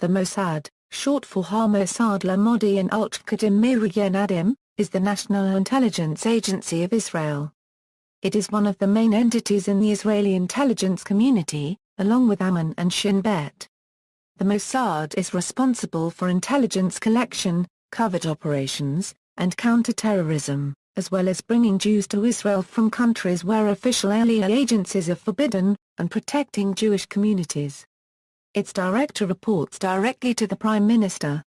The Mossad, short for Ha-Mossad LaMossad Al-Qadim Miriyan Adim, is the national intelligence agency of Israel. It is one of the main entities in the Israeli intelligence community, along with Amman and Shin Bet. The Mossad is responsible for intelligence collection, covert operations, and counter-terrorism, as well as bringing Jews to Israel from countries where official aliyah agencies are forbidden, and protecting Jewish communities. Its director reports directly to the Prime Minister.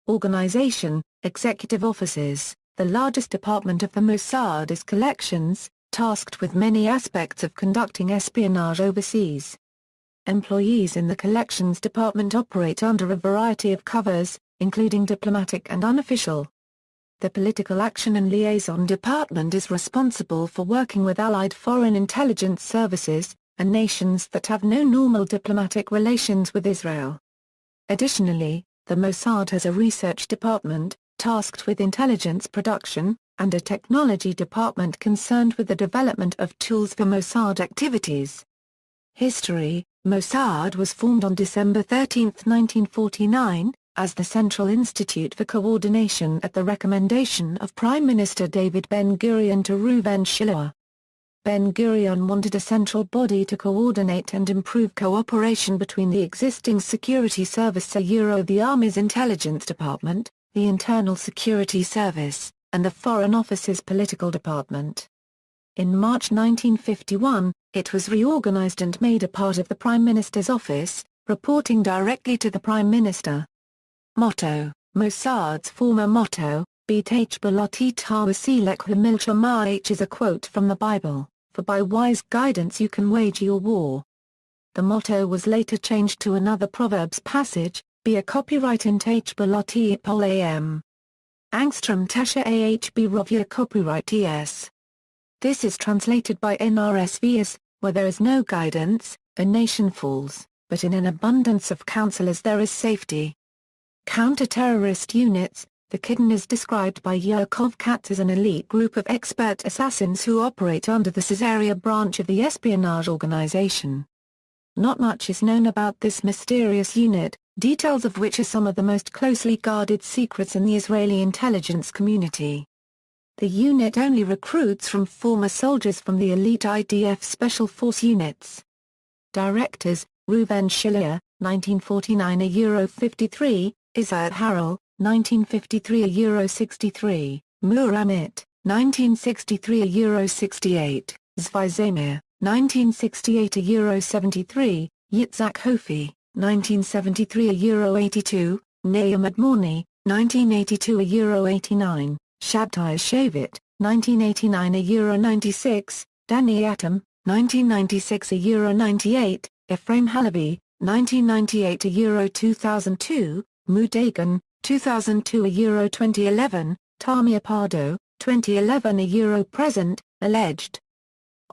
Organization, Executive Offices. The largest department of the Mossad is Collections, tasked with many aspects of conducting espionage overseas. Employees in the Collections Department operate under a variety of covers, including diplomatic and unofficial. The Political Action and Liaison Department is responsible for working with allied foreign intelligence services, and nations that have no normal diplomatic relations with Israel. Additionally, the Mossad has a research department, tasked with intelligence production, and a technology department concerned with the development of tools for Mossad activities. History. Mossad was formed on December 13, 1949, as the Central Institute for Coordination at the recommendation of Prime Minister David Ben-Gurion to Reuven Shiller. Ben-Gurion wanted a central body to coordinate and improve cooperation between the existing security service the Army's Intelligence Department, the Internal Security Service, and the Foreign Office's Political Department. In March 1951, it was reorganized and made a part of the Prime Minister's office, reporting directly to the Prime Minister. Motto. Mossad's former motto, Beit Belati Tawasilek Hamilchamah is a quote from the Bible, "For by wise guidance you can wage your war." The motto was later changed to another Proverbs passage, "Be a copyright in Belati Pol Am. Angstrom Tasha Ahb Rovia copyright es." This is translated by NRSV as, "Where there is no guidance, a nation falls, but in an abundance of counselors there is safety." Counter-terrorist units. The Kidden is described by Yaakov Katz as an elite group of expert assassins who operate under the Caesarea branch of the espionage organization. Not much is known about this mysterious unit, details of which are some of the most closely guarded secrets in the Israeli intelligence community. The unit only recruits from former soldiers from the elite IDF Special Force units. Directors: Reuven Shiller, 1949 €53, Isaiah Harel, 1953 €63, Mur Amit, 1963 €68, Zvi Zamir, 1968 €73, Yitzhak Hofi, 1973 €82, Nahum Admoni, 1982 €89, Shabtai Shavit, 1989 €96, Danny Atom, 1996 €98, Ephraim Halabi, 1998 €2002, Mudagan, 2002 €2011, Tamir Pardo, 2011 present, alleged.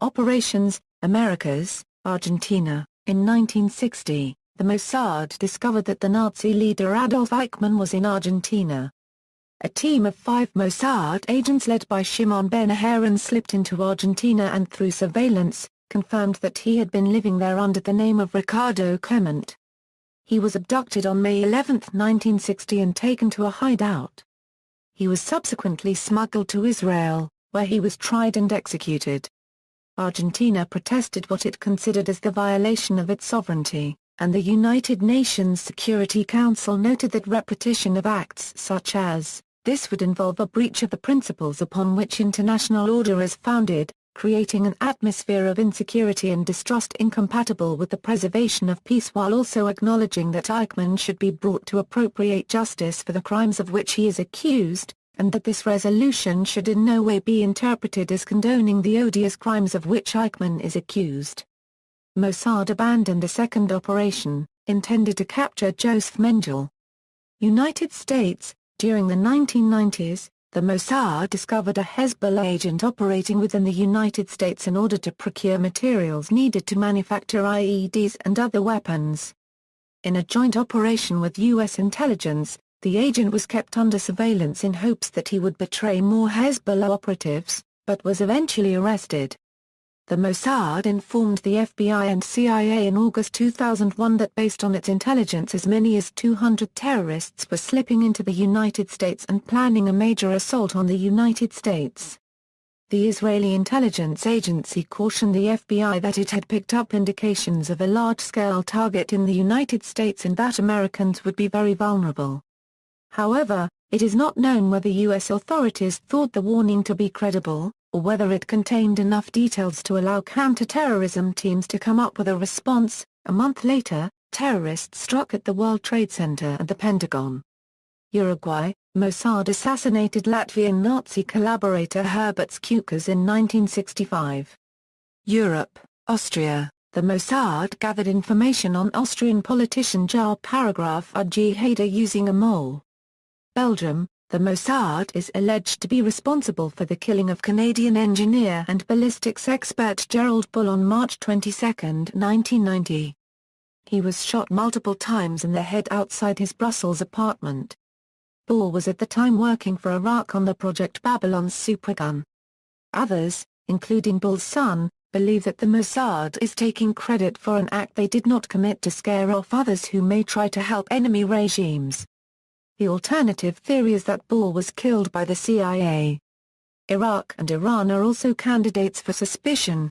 Operations, Americas, Argentina. In 1960, the Mossad discovered that the Nazi leader Adolf Eichmann was in Argentina. A team of 5 Mossad agents led by Shimon Ben Aharon slipped into Argentina and through surveillance, confirmed that he had been living there under the name of Ricardo Clement. He was abducted on May 11, 1960 and taken to a hideout. He was subsequently smuggled to Israel, where he was tried and executed. Argentina protested what it considered as the violation of its sovereignty, and the United Nations Security Council noted that repetition of acts such as this would involve a breach of the principles upon which international order is founded, creating an atmosphere of insecurity and distrust incompatible with the preservation of peace, while also acknowledging that Eichmann should be brought to appropriate justice for the crimes of which he is accused, and that this resolution should in no way be interpreted as condoning the odious crimes of which Eichmann is accused. Mossad abandoned a second operation, intended to capture Joseph Mengele. United States. During the 1990s, the Mossad discovered a Hezbollah agent operating within the United States in order to procure materials needed to manufacture IEDs and other weapons. In a joint operation with U.S. intelligence, the agent was kept under surveillance in hopes that he would betray more Hezbollah operatives, but was eventually arrested. The Mossad informed the FBI and CIA in August 2001 that based on its intelligence as many as 200 terrorists were slipping into the United States and planning a major assault on the United States. The Israeli intelligence agency cautioned the FBI that it had picked up indications of a large-scale target in the United States and that Americans would be very vulnerable. However, it is not known whether U.S. authorities thought the warning to be credible, or whether it contained enough details to allow counter-terrorism teams to come up with a response. A month later, terrorists struck at the World Trade Center and the Pentagon. Uruguay, Mossad assassinated Latvian Nazi collaborator Herbert Skukes in 1965. Europe, Austria, the Mossad gathered information on Austrian politician Jar Paragraph Ug Hader using a mole. Belgium, the Mossad is alleged to be responsible for the killing of Canadian engineer and ballistics expert Gerald Bull on March 22, 1990. He was shot multiple times in the head outside his Brussels apartment. Bull was at the time working for Iraq on the Project Babylon's supergun. Others, including Bull's son, believe that the Mossad is taking credit for an act they did not commit to scare off others who may try to help enemy regimes. The alternative theory is that Bull was killed by the CIA. Iraq and Iran are also candidates for suspicion.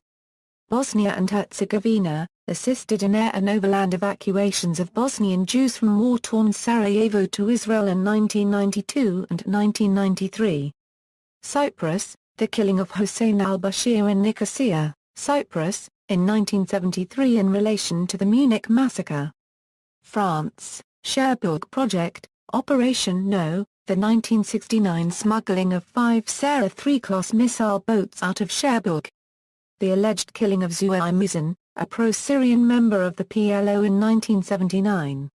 Bosnia and Herzegovina assisted in air and overland evacuations of Bosnian Jews from war-torn Sarajevo to Israel in 1992 and 1993. Cyprus, the killing of Hossein al-Bashir in Nicosia, Cyprus, in 1973 in relation to the Munich massacre. France, Cherbourg Project, Operation No, the 1969 smuggling of 5 Sarah III-class missile boats out of Cherbourg. The alleged killing of Zouai Mizan, a pro-Syrian member of the PLO in 1979.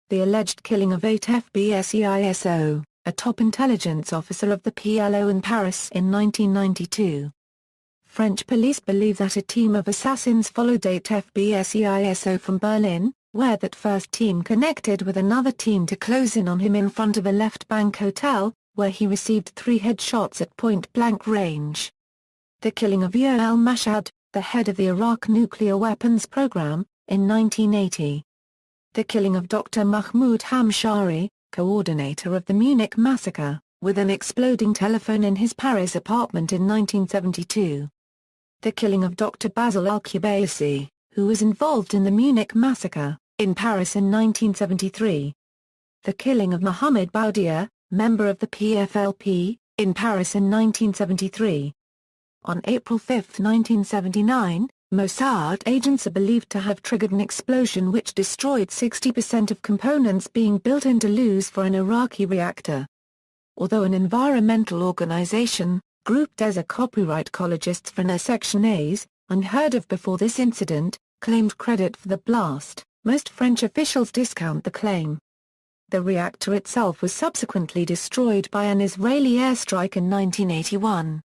The alleged killing of 8 FBSEISO, a top intelligence officer of the PLO in Paris in 1992. French police believe that a team of assassins followed 8 FBSEISO from Berlin, where that first team connected with another team to close in on him in front of a left-bank hotel, where he received 3 headshots at point-blank range. The killing of Yair al-Mashhad, the head of the Iraq nuclear weapons program, in 1980. The killing of Dr. Mahmoud Hamshari, coordinator of the Munich massacre, with an exploding telephone in his Paris apartment in 1972. The killing of Dr. Basil al-Qubaisi, who was involved in the Munich massacre, in Paris in 1973. The killing of Mohamed Boudia, member of the PFLP, in Paris in 1973. On April 5, 1979, Mossad agents are believed to have triggered an explosion which destroyed 60% of components being built in Toulouse for an Iraqi reactor. Although an environmental organization, grouped as a copyright ecologists for their Section A's, unheard of before this incident, claimed credit for the blast, most French officials discount the claim. The reactor itself was subsequently destroyed by an Israeli airstrike in 1981.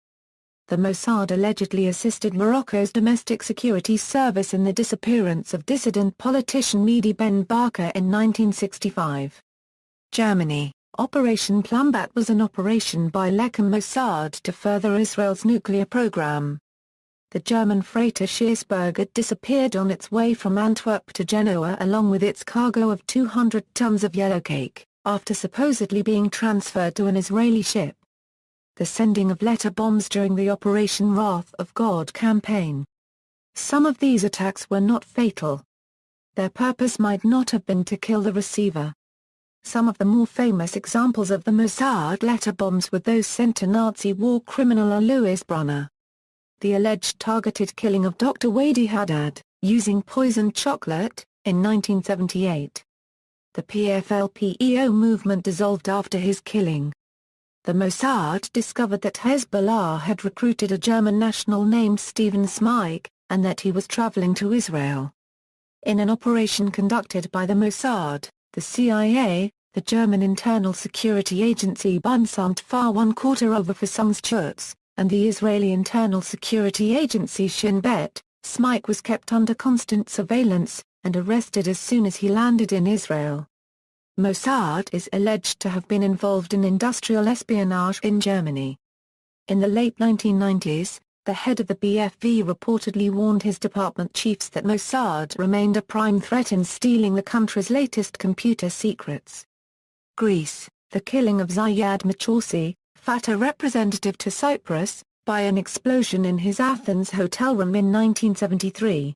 The Mossad allegedly assisted Morocco's domestic security service in the disappearance of dissident politician Mehdi Ben Barka in 1965. Germany, Operation Plumbat was an operation by Lechem Mossad to further Israel's nuclear program. The German freighter Schiersberg disappeared on its way from Antwerp to Genoa along with its cargo of 200 tons of yellowcake, after supposedly being transferred to an Israeli ship. The sending of letter bombs during the Operation Wrath of God campaign. Some of these attacks were not fatal. Their purpose might not have been to kill the receiver. Some of the more famous examples of the Mossad letter bombs were those sent to Nazi war criminal Alois Brunner. The alleged targeted killing of Dr. Wadi Haddad, using poisoned chocolate, in 1978. The PFLP-EO movement dissolved after his killing. The Mossad discovered that Hezbollah had recruited a German national named Stephen Smyk, and that he was traveling to Israel. In an operation conducted by the Mossad, the CIA, the German Internal Security Agency Bundesamt für Verfassungsschutz, and the Israeli Internal Security Agency Shin Bet, Smyk was kept under constant surveillance, and arrested as soon as he landed in Israel. Mossad is alleged to have been involved in industrial espionage in Germany. In the late 1990s, the head of the BFV reportedly warned his department chiefs that Mossad remained a prime threat in stealing the country's latest computer secrets. Greece, the killing of Ziad Machorsi, Fatah representative to Cyprus, by an explosion in his Athens hotel room in 1973.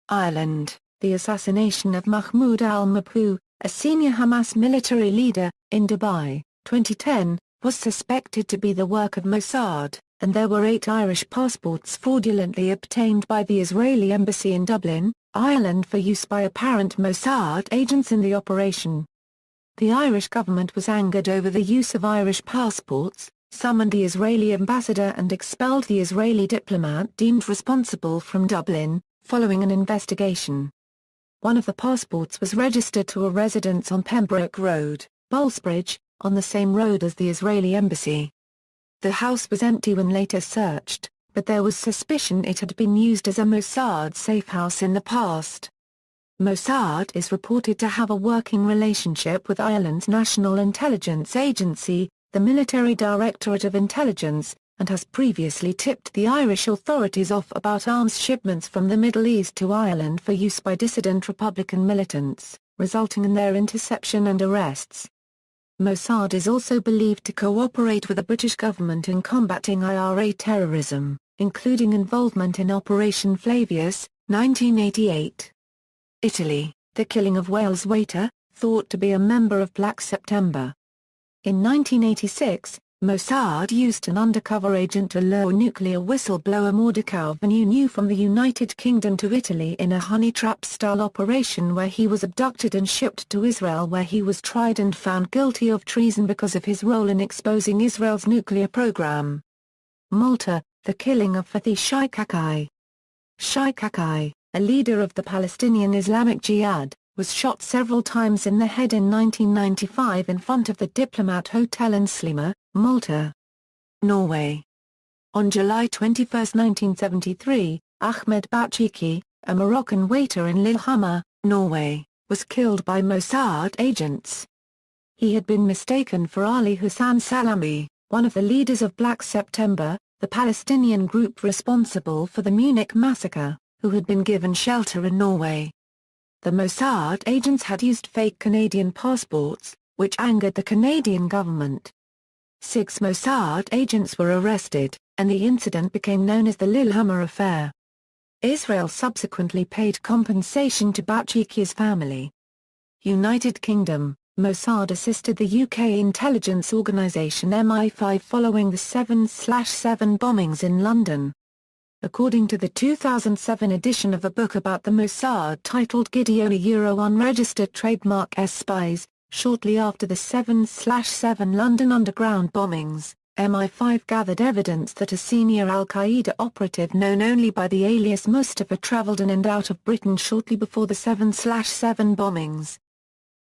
Ireland, the assassination of Mahmoud al-Mabhouh, a senior Hamas military leader, in Dubai, 2010, was suspected to be the work of Mossad, and there were 8 Irish passports fraudulently obtained by the Israeli embassy in Dublin, Ireland for use by apparent Mossad agents in the operation. The Irish government was angered over the use of Irish passports, summoned the Israeli ambassador and expelled the Israeli diplomat deemed responsible from Dublin, following an investigation. One of the passports was registered to a residence on Pembroke Road, Ballsbridge, on the same road as the Israeli embassy. The house was empty when later searched, but there was suspicion it had been used as a Mossad safehouse in the past. Mossad is reported to have a working relationship with Ireland's National Intelligence Agency, the Military Directorate of Intelligence, and has previously tipped the Irish authorities off about arms shipments from the Middle East to Ireland for use by dissident Republican militants, resulting in their interception and arrests. Mossad is also believed to cooperate with the British government in combating IRA terrorism, including involvement in Operation Flavius, 1988. Italy, the killing of Wales waiter, thought to be a member of Black September. In 1986, Mossad used an undercover agent to lure nuclear whistleblower Mordecai Vanunu from the United Kingdom to Italy in a honey trap-style operation where he was abducted and shipped to Israel, where he was tried and found guilty of treason because of his role in exposing Israel's nuclear program. Malta, the killing of Fathi Shikaki. Shikaki, a leader of the Palestinian Islamic Jihad, was shot several times in the head in 1995 in front of the Diplomat Hotel in Sliema, Malta. Norway. On July 21, 1973, Ahmed Bachiki, a Moroccan waiter in Lillehammer, Norway, was killed by Mossad agents. He had been mistaken for Ali Hassan Salami, one of the leaders of Black September, the Palestinian group responsible for the Munich massacre, who had been given shelter in Norway. The Mossad agents had used fake Canadian passports, which angered the Canadian government. 6 Mossad agents were arrested, and the incident became known as the Lillehammer Affair. Israel subsequently paid compensation to Bachiki's family. United Kingdom, Mossad assisted the UK intelligence organisation MI5 following the 7/7 bombings in London. According to the 2007 edition of a book about the Mossad titled Gideon Unregistered Trademark S Spies, shortly after the 7/7 London Underground bombings, MI5 gathered evidence that a senior al-Qaeda operative known only by the alias Mustafa travelled in and out of Britain shortly before the 7/7 bombings.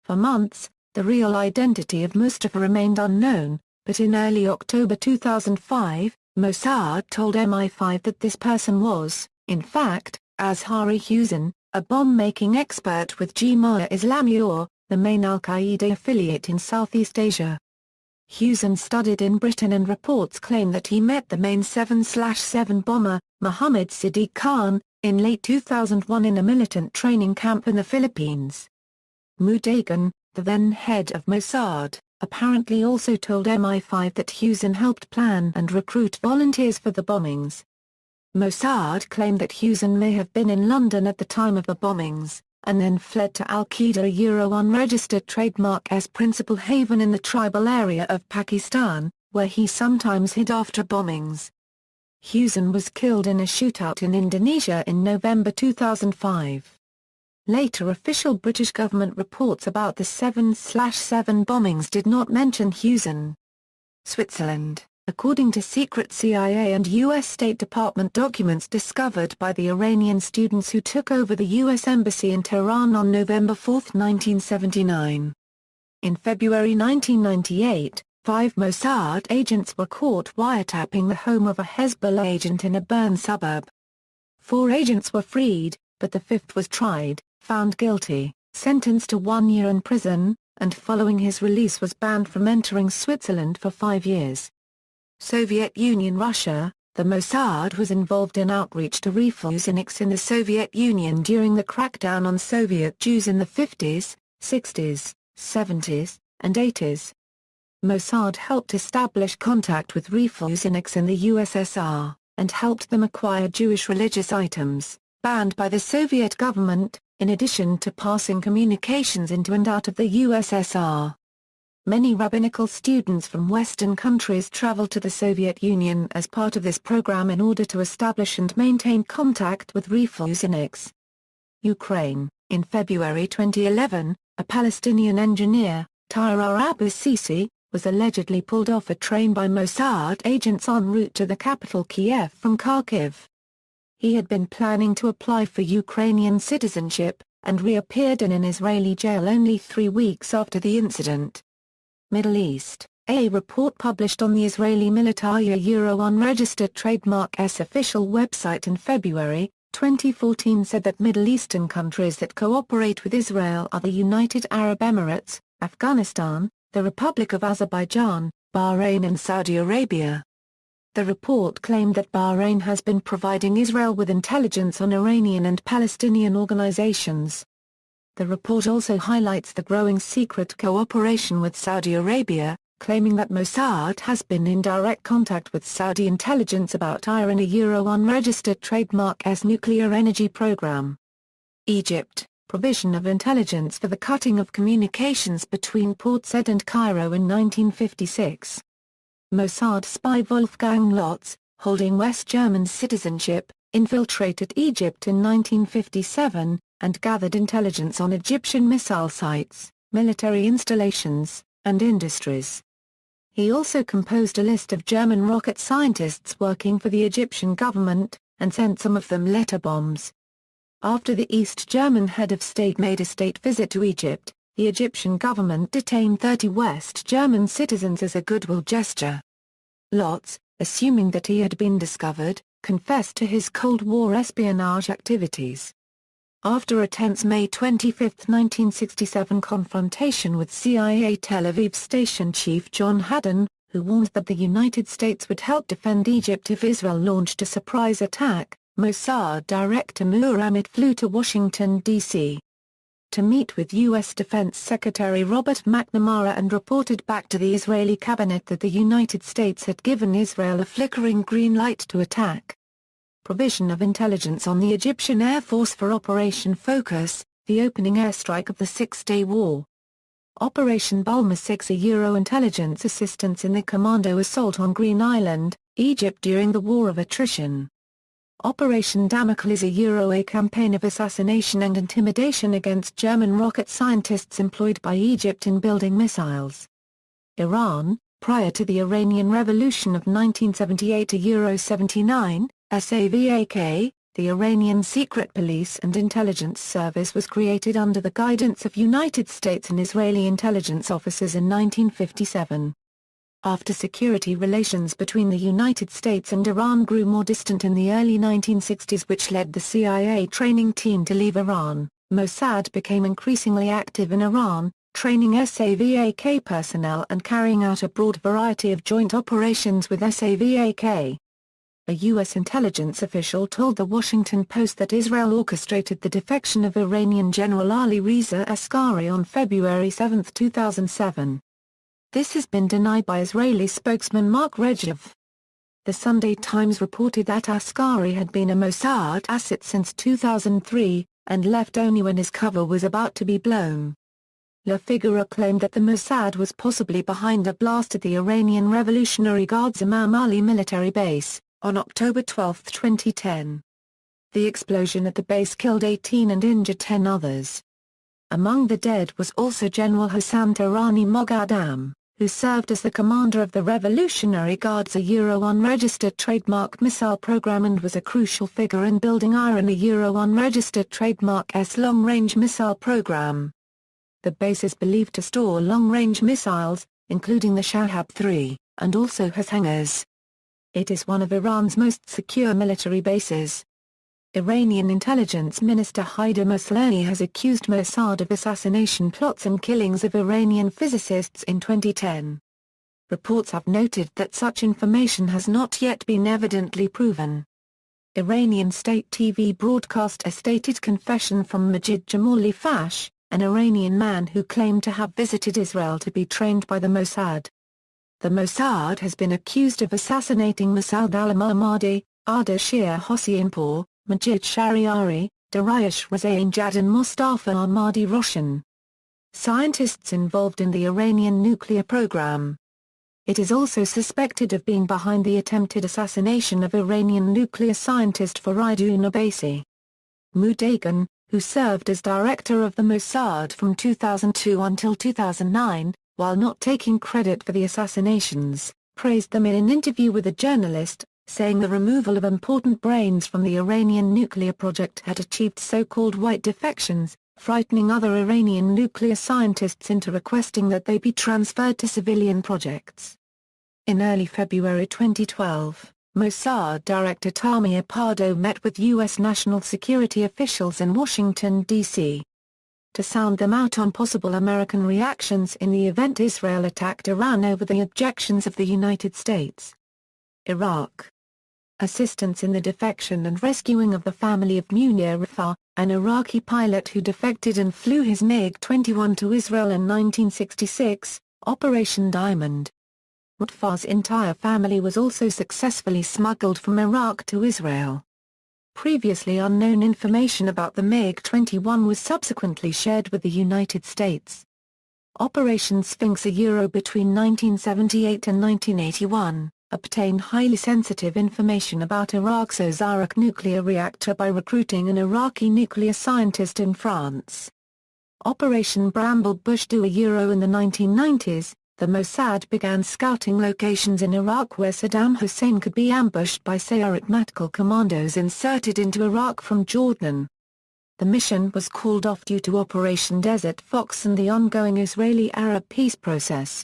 For months, the real identity of Mustafa remained unknown, but in early October 2005, Mossad told MI5 that this person was, in fact, Azhari Hussein, a bomb-making expert with Jemaah Islami, or the main al-Qaeda affiliate in Southeast Asia. Hussein studied in Britain, and reports claim that he met the main 7/7 bomber, Mohammed Siddiq Khan, in late 2001 in a militant training camp in the Philippines. Mudagan, the then head of Mossad, apparently also told MI5 that Hussein helped plan and recruit volunteers for the bombings. Mossad claimed that Hussein may have been in London at the time of the bombings, and then fled to Al-Qaeda unregistered trademark S principal haven in the tribal area of Pakistan, where he sometimes hid after bombings. Hussein was killed in a shootout in Indonesia in November 2005. Later official British government reports about the 7/7 bombings did not mention Hussein. Switzerland, according to secret CIA and U.S. State Department documents discovered by the Iranian students who took over the U.S. Embassy in Tehran on November 4, 1979. In February 1998, 5 Mossad agents were caught wiretapping the home of a Hezbollah agent in a Bern suburb. 4 agents were freed, but the 5th was tried, found guilty, sentenced to 1 year in prison, and following his release was banned from entering Switzerland for 5 years. Soviet Union. Russia, The Mossad was involved in outreach to refugees in the Soviet Union during the crackdown on Soviet Jews in the 50s, 60s, 70s, and 80s. Mossad helped establish contact with refugees in the USSR, and helped them acquire Jewish religious items, banned by the Soviet government, in addition to passing communications into and out of the USSR. Many rabbinical students from Western countries traveled to the Soviet Union as part of this program in order to establish and maintain contact with refugees. Ukraine. In February 2011, a Palestinian engineer, Tyrar Abu Sisi, was allegedly pulled off a train by Mossad agents en route to the capital Kiev from Kharkiv. He had been planning to apply for Ukrainian citizenship, and reappeared in an Israeli jail only 3 weeks after the incident. Middle East. A report published on the Israeli military unregistered trademark's official website in February 2014 said that Middle Eastern countries that cooperate with Israel are the United Arab Emirates, Afghanistan, the Republic of Azerbaijan, Bahrain and Saudi Arabia. The report claimed that Bahrain has been providing Israel with intelligence on Iranian and Palestinian organizations. The report also highlights the growing secret cooperation with Saudi Arabia, claiming that Mossad has been in direct contact with Saudi intelligence about Iran unregistered trademark's nuclear energy program. Egypt. Provision of intelligence for the cutting of communications between Port Said and Cairo in 1956. Mossad spy Wolfgang Lotz, holding West German citizenship, infiltrated Egypt in 1957, and gathered intelligence on Egyptian missile sites, military installations, and industries. He also composed a list of German rocket scientists working for the Egyptian government, and sent some of them letter bombs. After the East German head of state made a state visit to Egypt, the Egyptian government detained 30 West German citizens as a goodwill gesture. Lotz, assuming that he had been discovered, confessed to his Cold War espionage activities. After a tense May 25, 1967 confrontation with CIA Tel Aviv station chief John Haddon, who warned that the United States would help defend Egypt if Israel launched a surprise attack, Mossad Director Mur Amit flew to Washington, D.C. to meet with U.S. Defense Secretary Robert McNamara and reported back to the Israeli cabinet that the United States had given Israel a flickering green light to attack. Provision of intelligence on the Egyptian Air Force for Operation Focus, the opening airstrike of the Six-Day War. Operation Bulma 6 a Euro intelligence assistance in the commando assault on Green Island, Egypt during the War of Attrition. Operation Damocles a campaign of assassination and intimidation against German rocket scientists employed by Egypt in building missiles. Iran, prior to the Iranian Revolution of 1978 a 79, SAVAK, the Iranian Secret Police and Intelligence Service was created under the guidance of United States and Israeli intelligence officers in 1957. After security relations between the United States and Iran grew more distant in the early 1960s, which led the CIA training team to leave Iran, Mossad became increasingly active in Iran, training SAVAK personnel and carrying out a broad variety of joint operations with SAVAK. A U.S. intelligence official told The Washington Post that Israel orchestrated the defection of Iranian General Ali Reza Askari on February 7, 2007. This has been denied by Israeli spokesman Mark Regev. The Sunday Times reported that Askari had been a Mossad asset since 2003, and left only when his cover was about to be blown. La Figura claimed that the Mossad was possibly behind a blast at the Iranian Revolutionary Guard's Imam Ali military base, on October 12, 2010. The explosion at the base killed 18 and injured 10 others. Among the dead was also General Hassan Tehrani Moghadam, who served as the commander of the Revolutionary Guard's unregistered trademark missile program and was a crucial figure in building Iran unregistered trademark's long-range missile program. The base is believed to store long-range missiles, including the Shahab-3, and also has hangars. It is one of Iran's most secure military bases. Iranian intelligence minister Haider Moslani has accused Mossad of assassination plots and killings of Iranian physicists in 2010. reports have noted that such information has not yet been evidently proven. Iranian state TV broadcast a stated confession from Majid Jamali Fash, an Iranian man who claimed to have visited Israel to be trained by the Mossad. The Mossad has been accused of assassinating Masoud al-Mahmadi, Ardashir Hossein-Pour, Majid Shariari, Dariush Razainjad and Mustafa Ahmadi Roshan, scientists involved in the Iranian nuclear program. It is also suspected of being behind the attempted assassination of Iranian nuclear scientist Faridun Abbasi. Mudagan, who served as director of the Mossad from 2002 until 2009, while not taking credit for the assassinations, praised them in an interview with a journalist, saying the removal of important brains from the Iranian nuclear project had achieved so-called white defections, frightening other Iranian nuclear scientists into requesting that they be transferred to civilian projects. In early February 2012, Mossad Director Tamir Pardo met with U.S. national security officials in Washington, D.C. to sound them out on possible American reactions in the event Israel attacked Iran over the objections of the United States. Iraq. Assistance in the defection and rescuing of the family of Munir Rafah, an Iraqi pilot who defected and flew his MiG-21 to Israel in 1966, Operation Diamond. Rafah's entire family was also successfully smuggled from Iraq to Israel. Previously unknown information about the MiG-21 was subsequently shared with the United States. Operation Sphinx between 1978 and 1981, obtained highly sensitive information about Iraq's Ozark nuclear reactor by recruiting an Iraqi nuclear scientist in France. Operation Bramble Bush in the 1990s, the Mossad began scouting locations in Iraq where Saddam Hussein could be ambushed by Sayeret Matkal commandos inserted into Iraq from Jordan. The mission was called off due to Operation Desert Fox and the ongoing Israeli-Arab peace process.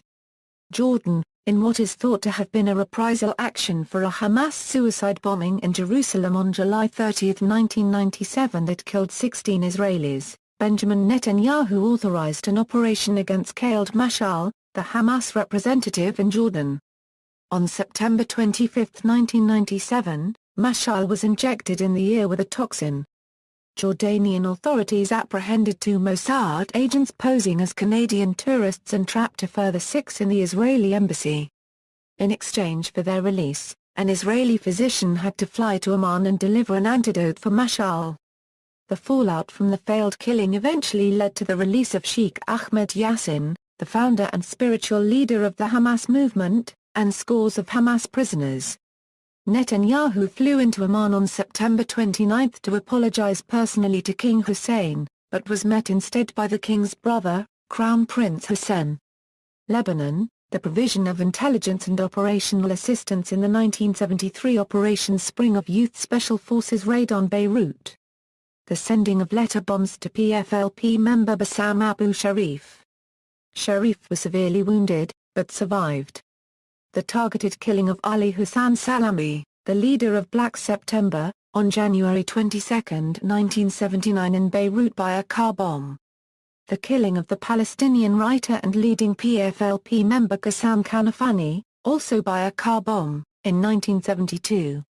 Jordan, in what is thought to have been a reprisal action for a Hamas suicide bombing in Jerusalem on July 30, 1997 that killed 16 Israelis, Benjamin Netanyahu authorized an operation against Khaled Mashal, the Hamas representative in Jordan. On September 25, 1997, Mashal was injected in the ear with a toxin. Jordanian authorities apprehended 2 Mossad agents posing as Canadian tourists and trapped a further 6 in the Israeli embassy. In exchange for their release, an Israeli physician had to fly to Amman and deliver an antidote for Mashal. The fallout from the failed killing eventually led to the release of Sheikh Ahmed Yassin, the founder and spiritual leader of the Hamas movement, and scores of Hamas prisoners. Netanyahu flew into Amman on September 29 to apologize personally to King Hussein, but was met instead by the king's brother, Crown Prince Hassan. Lebanon, the provision of intelligence and operational assistance in the 1973 Operation Spring of Youth Special Forces raid on Beirut. The sending of letter bombs to PFLP member Bassam Abu Sharif. Sharif was severely wounded, but survived. The targeted killing of Ali Hassan Salami, the leader of Black September, on January 22, 1979 in Beirut by a car bomb. The killing of the Palestinian writer and leading PFLP member Ghassan Kanafani, also by a car bomb, in 1972.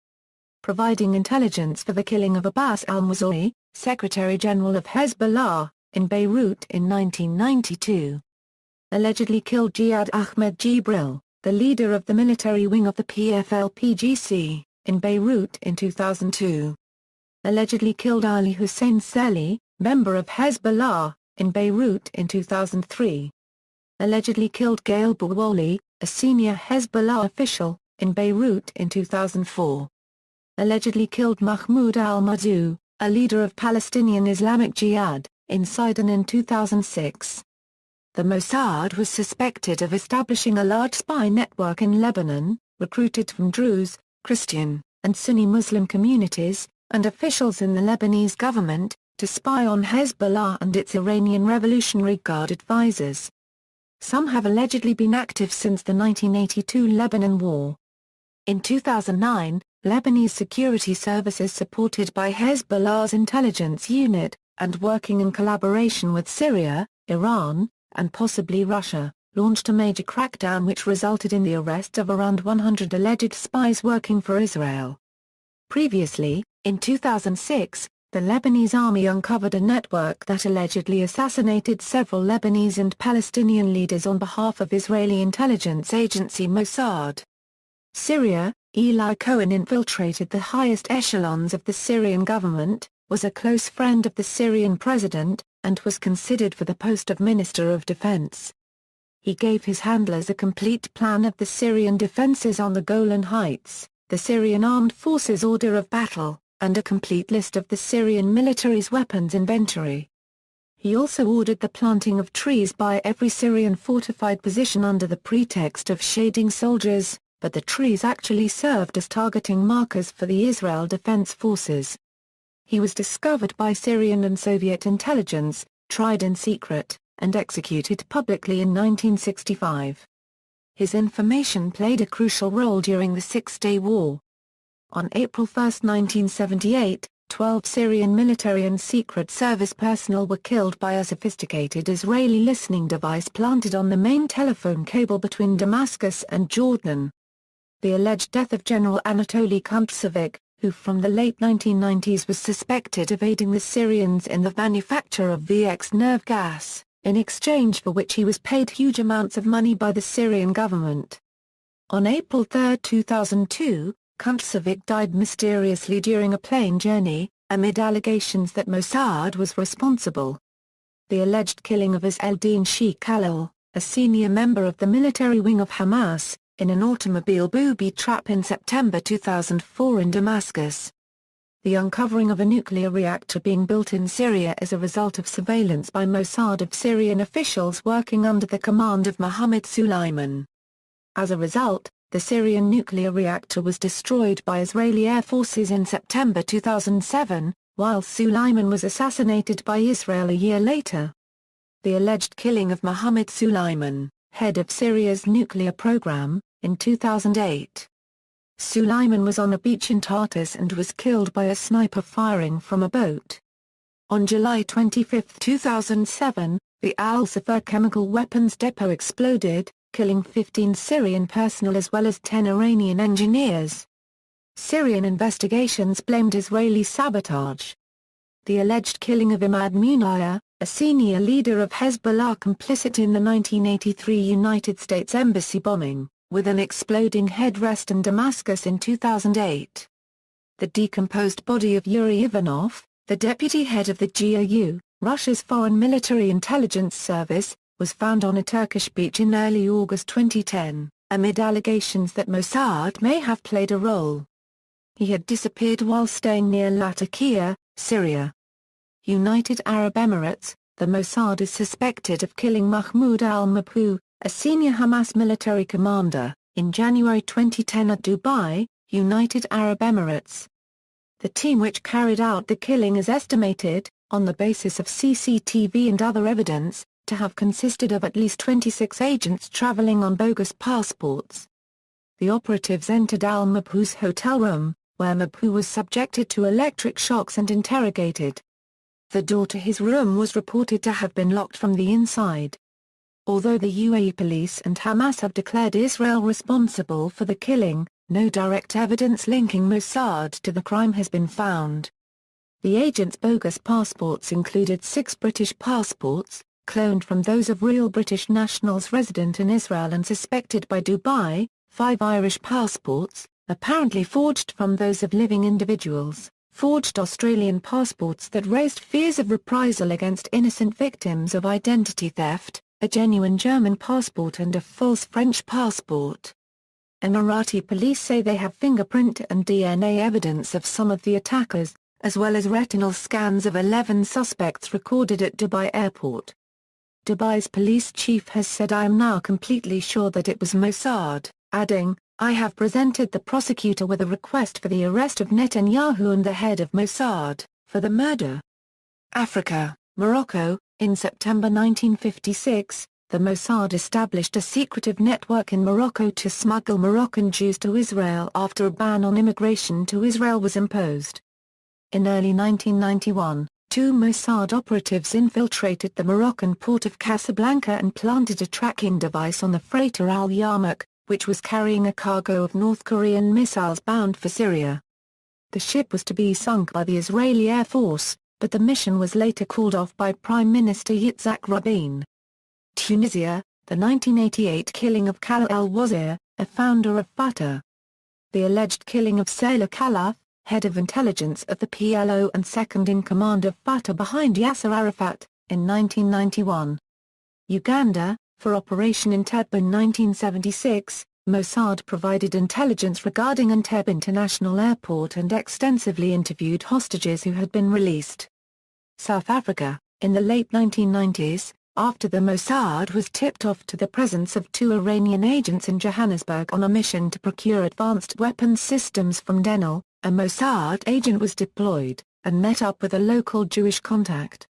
Providing intelligence for the killing of Abbas al-Mawzoui, Secretary-General of Hezbollah, in Beirut in 1992. Allegedly killed Jihad Ahmed Jibril, the leader of the military wing of the PFLP-GC, in Beirut in 2002. Allegedly killed Ali Hussein Seli, member of Hezbollah, in Beirut in 2003. Allegedly killed Gail Bouwali, a senior Hezbollah official, in Beirut in 2004. Allegedly killed Mahmoud al-Mazou, a leader of Palestinian Islamic Jihad, in Sidon in 2006. The Mossad was suspected of establishing a large spy network in Lebanon, recruited from Druze, Christian, and Sunni Muslim communities, and officials in the Lebanese government, to spy on Hezbollah and its Iranian Revolutionary Guard advisors. Some have allegedly been active since the 1982 Lebanon War. In 2009, Lebanese security services supported by Hezbollah's intelligence unit, and working in collaboration with Syria, Iran, and possibly Russia, launched a major crackdown which resulted in the arrest of around 100 alleged spies working for Israel. Previously, in 2006, the Lebanese army uncovered a network that allegedly assassinated several Lebanese and Palestinian leaders on behalf of Israeli intelligence agency Mossad. Syria, Eli Cohen infiltrated the highest echelons of the Syrian government, was a close friend of the Syrian president, and was considered for the post of Minister of Defense. He gave his handlers a complete plan of the Syrian defenses on the Golan Heights, the Syrian Armed Forces Order of Battle, and a complete list of the Syrian military's weapons inventory. He also ordered the planting of trees by every Syrian fortified position under the pretext of shading soldiers, but the trees actually served as targeting markers for the Israel Defense Forces. He was discovered by Syrian and Soviet intelligence, tried in secret, and executed publicly in 1965. His information played a crucial role during the Six-Day War. On April 1, 1978, 12 Syrian military and Secret Service personnel were killed by a sophisticated Israeli listening device planted on the main telephone cable between Damascus and Jordan. The alleged death of General Anatoly Kuntsevich, who from the late 1990s was suspected of aiding the Syrians in the manufacture of VX nerve gas, in exchange for which he was paid huge amounts of money by the Syrian government. On April 3, 2002, Kuntsevich died mysteriously during a plane journey, amid allegations that Mossad was responsible. The alleged killing of Izz-el-Din Sheikh Khalil, a senior member of the military wing of Hamas, in an automobile booby trap in September 2004 in Damascus. The uncovering of a nuclear reactor being built in Syria as a result of surveillance by Mossad of Syrian officials working under the command of Mohammed Suleiman. As a result, the Syrian nuclear reactor was destroyed by Israeli air forces in September 2007, while Suleiman was assassinated by Israel a year later. The alleged killing of Mohammed Suleiman, head of Syria's nuclear program, in 2008. Suleiman was on a beach in Tartus and was killed by a sniper firing from a boat. On July 25, 2007, the Al-Safar chemical weapons depot exploded, killing 15 Syrian personnel as well as 10 Iranian engineers. Syrian investigations blamed Israeli sabotage. The alleged killing of Imad Munaya, a senior leader of Hezbollah complicit in the 1983 United States Embassy bombing, with an exploding headrest in Damascus in 2008. The decomposed body of Yuri Ivanov, the deputy head of the GRU, Russia's Foreign Military Intelligence Service, was found on a Turkish beach in early August 2010, amid allegations that Mossad may have played a role. He had disappeared while staying near Latakia, Syria. United Arab Emirates, the Mossad is suspected of killing Mahmoud al-Mabhouh, a senior Hamas military commander, in January 2010 at Dubai, United Arab Emirates. The team which carried out the killing is estimated, on the basis of CCTV and other evidence, to have consisted of at least 26 agents traveling on bogus passports. The operatives entered al-Mabhouh's hotel room, where Mabhouh was subjected to electric shocks and interrogated. The door to his room was reported to have been locked from the inside. Although the UAE police and Hamas have declared Israel responsible for the killing, no direct evidence linking Mossad to the crime has been found. The agents' bogus passports included 6 British passports, cloned from those of real British nationals resident in Israel and suspected by Dubai, 5 Irish passports, apparently forged from those of living individuals, forged Australian passports that raised fears of reprisal against innocent victims of identity theft, a genuine German passport and a false French passport. Emirati police say they have fingerprint and DNA evidence of some of the attackers, as well as retinal scans of 11 suspects recorded at Dubai airport. Dubai's police chief has said, "I am now completely sure that it was Mossad," adding, "I have presented the prosecutor with a request for the arrest of Netanyahu and the head of Mossad, for the murder." Africa, Morocco. In September 1956, the Mossad established a secretive network in Morocco to smuggle Moroccan Jews to Israel after a ban on immigration to Israel was imposed. In early 1991, 2 Mossad operatives infiltrated the Moroccan port of Casablanca and planted a tracking device on the freighter Al Yarmouk, which was carrying a cargo of North Korean missiles bound for Syria. The ship was to be sunk by the Israeli Air Force, but the mission was later called off by Prime Minister Yitzhak Rabin. Tunisia, the 1988 killing of Khalil al-Wazir, a founder of Fatah. The alleged killing of Salah Khalaf, head of intelligence of the PLO and second-in-command of Fatah behind Yasser Arafat, in 1991. Uganda, for Operation Entebbe in 1976, Mossad provided intelligence regarding Entebbe International Airport and extensively interviewed hostages who had been released. South Africa, in the late 1990s, after the Mossad was tipped off to the presence of 2 Iranian agents in Johannesburg on a mission to procure advanced weapons systems from Denel, a Mossad agent was deployed, and met up with a local Jewish contact.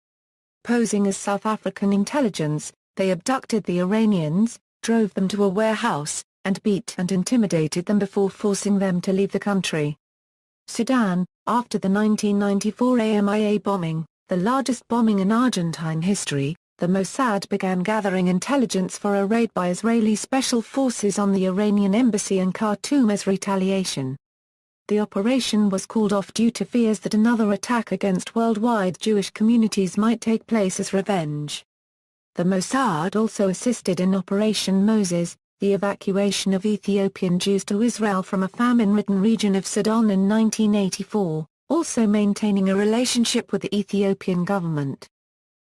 Posing as South African intelligence, they abducted the Iranians, drove them to a warehouse, and beat and intimidated them before forcing them to leave the country. Sudan, after the 1994 AMIA bombing, the largest bombing in Argentine history, the Mossad began gathering intelligence for a raid by Israeli special forces on the Iranian embassy in Khartoum as retaliation. The operation was called off due to fears that another attack against worldwide Jewish communities might take place as revenge. The Mossad also assisted in Operation Moses, the evacuation of Ethiopian Jews to Israel from a famine-ridden region of Sudan in 1984, also maintaining a relationship with the Ethiopian government.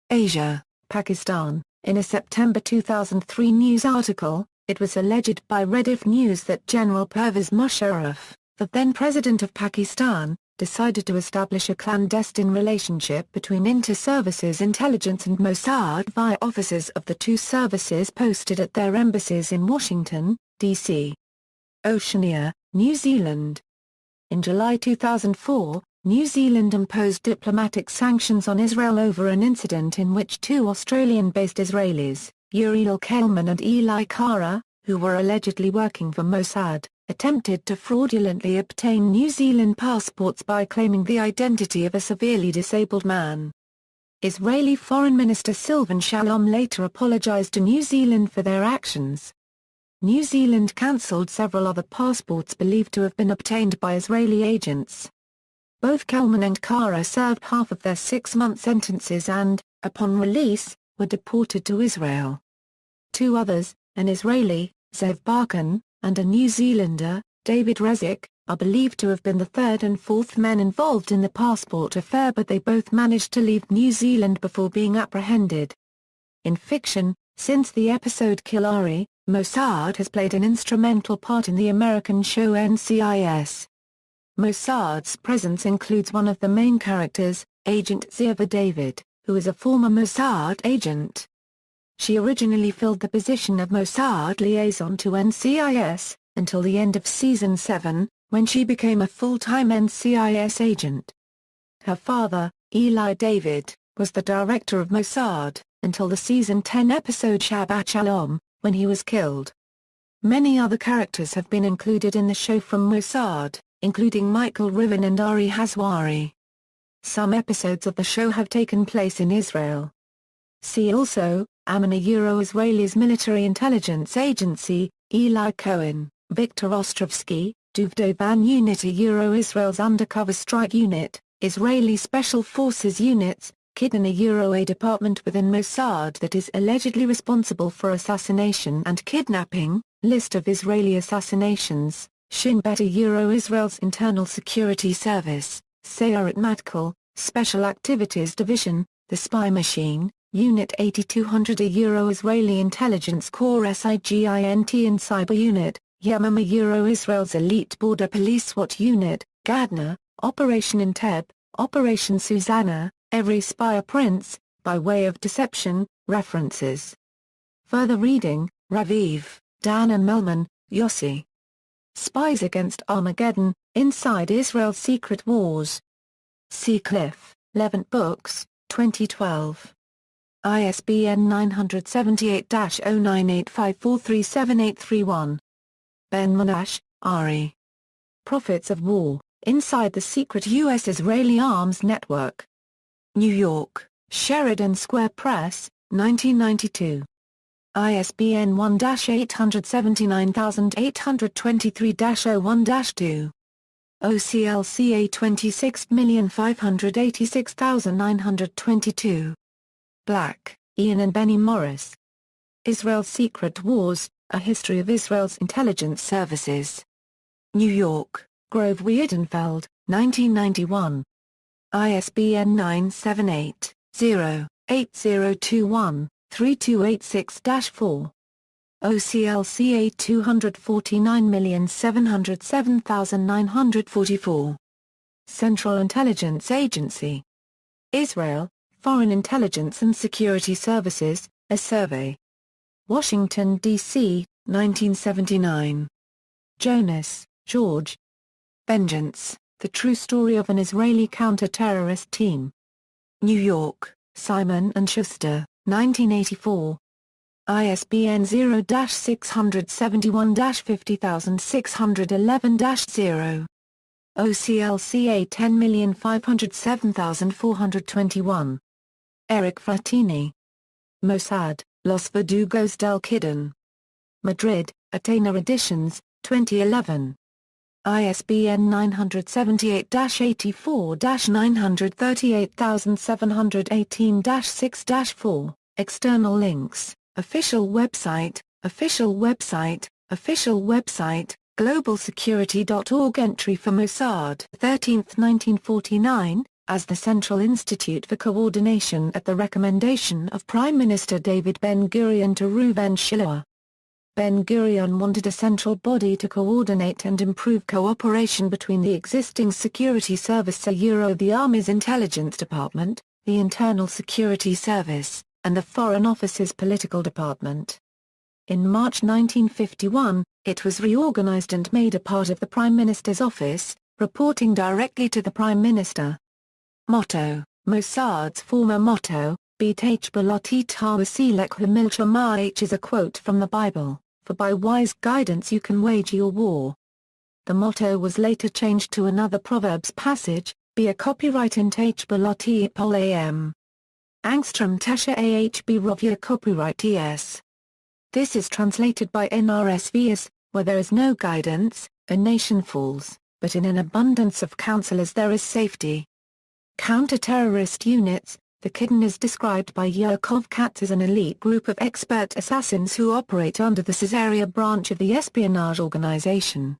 Asia, Pakistan, in a September 2003 news article, it was alleged by Rediff News that General Pervez Musharraf, the then president of Pakistan, decided to establish a clandestine relationship between Inter-Services Intelligence and Mossad via officers of the 2 services posted at their embassies in Washington, D.C. Oceania, New Zealand. In July 2004, New Zealand imposed diplomatic sanctions on Israel over an incident in which 2 Australian-based Israelis, Uriel Kelman and Eli Kara, who were allegedly working for Mossad, attempted to fraudulently obtain New Zealand passports by claiming the identity of a severely disabled man. Israeli Foreign Minister Silvan Shalom later apologized to New Zealand for their actions. New Zealand cancelled several other passports believed to have been obtained by Israeli agents. Both Kelman and Kara served half of their 6-month sentences and, upon release, were deported to Israel. 2 others, an Israeli, Zev Barkan, and a New Zealander, David Rezik, are believed to have been the 3rd and 4th men involved in the passport affair, but they both managed to leave New Zealand before being apprehended. In fiction, since the episode Kill Ari, Mossad has played an instrumental part in the American show NCIS. Mossad's presence includes one of the main characters, Agent Ziva David, who is a former Mossad agent. She originally filled the position of Mossad liaison to NCIS, until the end of Season 7, when she became a full-time NCIS agent. Her father, Eli David, was the director of Mossad, until the Season 10 episode Shabbat Shalom, when he was killed. Many other characters have been included in the show from Mossad, including Michael Rivin and Ari Hazwari. Some episodes of the show have taken place in Israel. See also, Amman Euro-Israelis Military Intelligence Agency, Eli Cohen, Viktor Ostrovsky, Duvdovan Unit Euro-Israel's Undercover Strike Unit, Israeli Special Forces Units, Kidna Euro-A department within Mossad that is allegedly responsible for assassination and kidnapping, list of Israeli assassinations, Shin Bet Euro-Israel's Internal Security Service, Sayeret Matkal, Special Activities Division, The Spy Machine, Unit 8200 Euro-Israeli Intelligence Corps SIGINT and Cyber Unit, Yamama Euro-Israel's Elite Border Police SWAT Unit, Gadna, Operation Entebbe, Operation Susanna, Every Spy a Prince, By Way of Deception, References. Further reading, Raviv, Dan and Melman, Yossi. Spies Against Armageddon, Inside Israel's Secret Wars. Seacliff, Levant Books, 2012. ISBN 978-0985437831. Ben Monash, Ari. Prophets of War, Inside the Secret U.S.-Israeli Arms Network. New York, Sheridan Square Press, 1992. ISBN 1-879823-01-2. OCLCA 26586922. Black, Ian and Benny Morris. Israel's Secret Wars, A History of Israel's Intelligence Services. New York, Grove Weidenfeld, 1991. ISBN 978-0-8021-3286-4. OCLCA 249707944. Central Intelligence Agency. Israel, Foreign Intelligence and Security Services, a survey. Washington, D.C., 1979. Jonas, George. Vengeance, The True Story of an Israeli Counter-Terrorist Team. New York, Simon & Schuster, 1984. ISBN 0-671-50611-0. OCLCA 10507421. Eric Frattini. Mossad, Los Verdugos del Kidden. Madrid, Atena Editions, 2011. ISBN 978-84-938718-6-4. External links. Official website, globalsecurity.org. Entry for Mossad 13th 1949, as the Central Institute for Coordination at the recommendation of Prime Minister David Ben-Gurion to Reuven Shlomo. Ben-Gurion wanted a central body to coordinate and improve cooperation between the existing security service the Army's Intelligence Department, the Internal Security Service, and the Foreign Office's Political Department. In March 1951, it was reorganized and made a part of the Prime Minister's office, reporting directly to the Prime Minister. Motto: Mossad's former motto, Beit Hbelot Tawasilek Hamilchamah, is a quote from the Bible, "For by wise guidance you can wage your war." The motto was later changed to another Proverbs passage, "Be a copyright in Hbelot Polam. Angstrom Tesha Ahb Rovia copyright es." This is translated by NRSV as, "Where there is no guidance, a nation falls, but in an abundance of counselors there is safety." Counter-terrorist units. The Kidden is described by Yaakov Katz as an elite group of expert assassins who operate under the Caesarea branch of the espionage organization.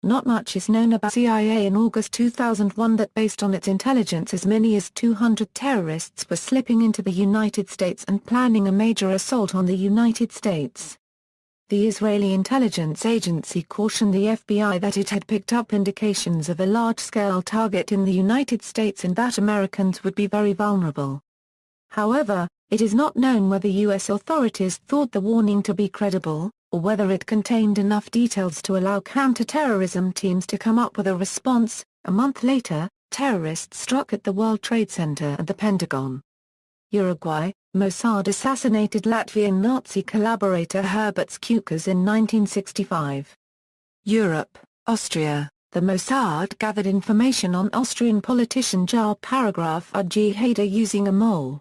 Not much is known about CIA. In August 2001, that based on its intelligence as many as 200 terrorists were slipping into the United States and planning a major assault on the United States. The Israeli intelligence agency cautioned the FBI that it had picked up indications of a large-scale target in the United States and that Americans would be very vulnerable. However, it is not known whether U.S. authorities thought the warning to be credible, or whether it contained enough details to allow counter-terrorism teams to come up with a response. A month later, terrorists struck at the World Trade Center and the Pentagon. Uruguay, Mossad assassinated Latvian Nazi collaborator Herbert Skukes in 1965. Europe, Austria, the Mossad gathered information on Austrian politician Jar Paragraph Ug Hader using a mole.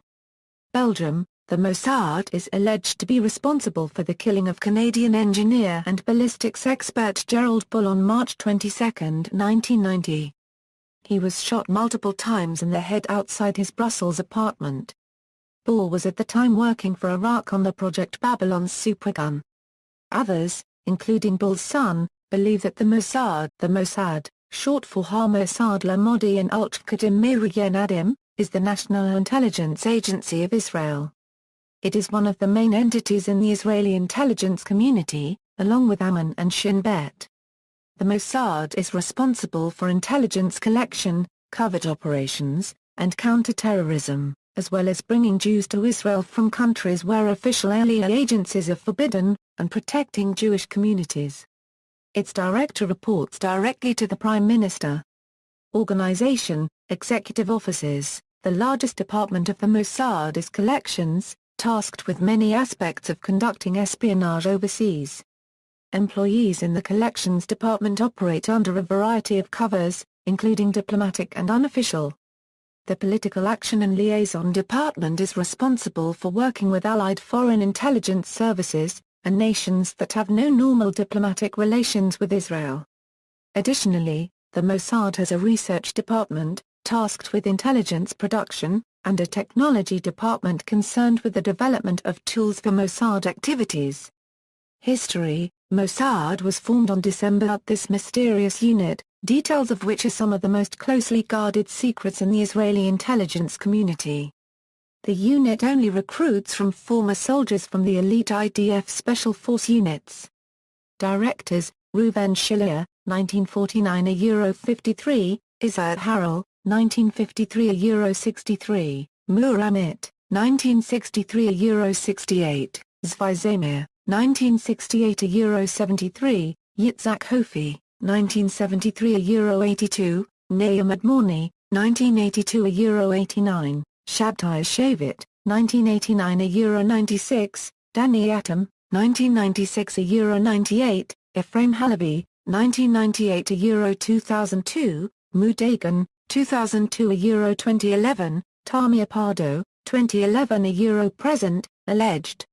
Belgium, the Mossad is alleged to be responsible for the killing of Canadian engineer and ballistics expert Gerald Bull on March 22, 1990. He was shot multiple times in the head outside his Brussels apartment. Bull was at the time working for Iraq on the Project Babylon's supergun. Others, including Bull's son, believe that the Mossad, short for Ha-Mossad La-Modi'in Al-Qadim Miriyen Adim, is the National Intelligence Agency of Israel. It is one of the main entities in the Israeli intelligence community, along with Amman and Shin Bet. The Mossad is responsible for intelligence collection, covert operations, and counter-terrorism, as well as bringing Jews to Israel from countries where official Aliyah agencies are forbidden, and protecting Jewish communities. Its director reports directly to the Prime Minister. Organization, Executive Offices. The largest department of the Mossad is Collections, tasked with many aspects of conducting espionage overseas. Employees in the Collections Department operate under a variety of covers, including diplomatic and unofficial. The Political Action and Liaison Department is responsible for working with allied foreign intelligence services, and nations that have no normal diplomatic relations with Israel. Additionally, the Mossad has a research department, tasked with intelligence production, and a technology department concerned with the development of tools for Mossad activities. History: Mossad was formed on December. This mysterious unit, details of which are some of the most closely guarded secrets in the Israeli intelligence community. The unit only recruits from former soldiers from the elite IDF Special Force units. Directors: Reuven Shiller, 1949 euro 53, Isaiah Harel, 1953 euro 63, Mur Amit, 1963 euro 68, Zvi Zamir, 1968 euro 73, Yitzhak Hofi, 1973 euro 82, Nahum Admoni, 1982 euro 89, Shabtai Shavit, 1989 euro 96, Danny Atom, 1996 euro 98, Ephraim Halabi, 1998 euro 2002, Mu Dagan, 2002 euro 2011, Tamir Pardo, 2011 euro present, alleged.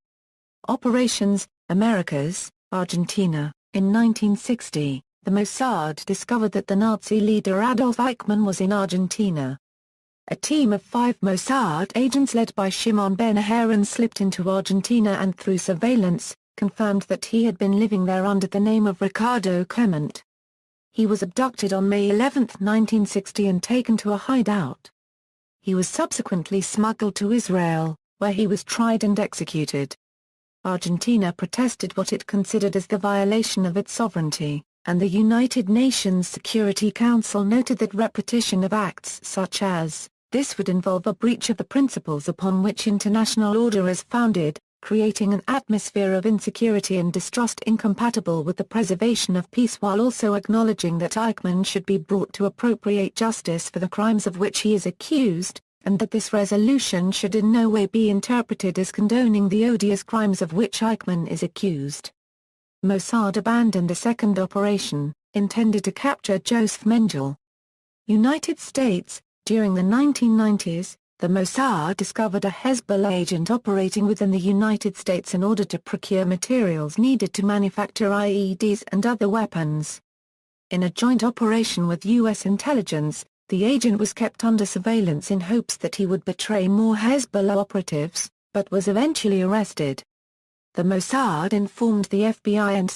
Operations: Americas, Argentina. In 1960, the Mossad discovered that the Nazi leader Adolf Eichmann was in Argentina. A team of 5 Mossad agents led by Shimon Ben Aharon slipped into Argentina and through surveillance, confirmed that he had been living there under the name of Ricardo Clement. He was abducted on May 11, 1960 and taken to a hideout. He was subsequently smuggled to Israel, where he was tried and executed. Argentina protested what it considered as the violation of its sovereignty, and the United Nations Security Council noted that repetition of acts such as this would involve a breach of the principles upon which international order is founded, creating an atmosphere of insecurity and distrust incompatible with the preservation of peace, while also acknowledging that Eichmann should be brought to appropriate justice for the crimes of which he is accused, and that this resolution should in no way be interpreted as condoning the odious crimes of which Eichmann is accused. Mossad abandoned a second operation, intended to capture Joseph Mengele. United States. During the 1990s, the Mossad discovered a Hezbollah agent operating within the United States in order to procure materials needed to manufacture IEDs and other weapons. In a joint operation with U.S. intelligence, the agent was kept under surveillance in hopes that he would betray more Hezbollah operatives, but was eventually arrested. The Mossad informed the FBI and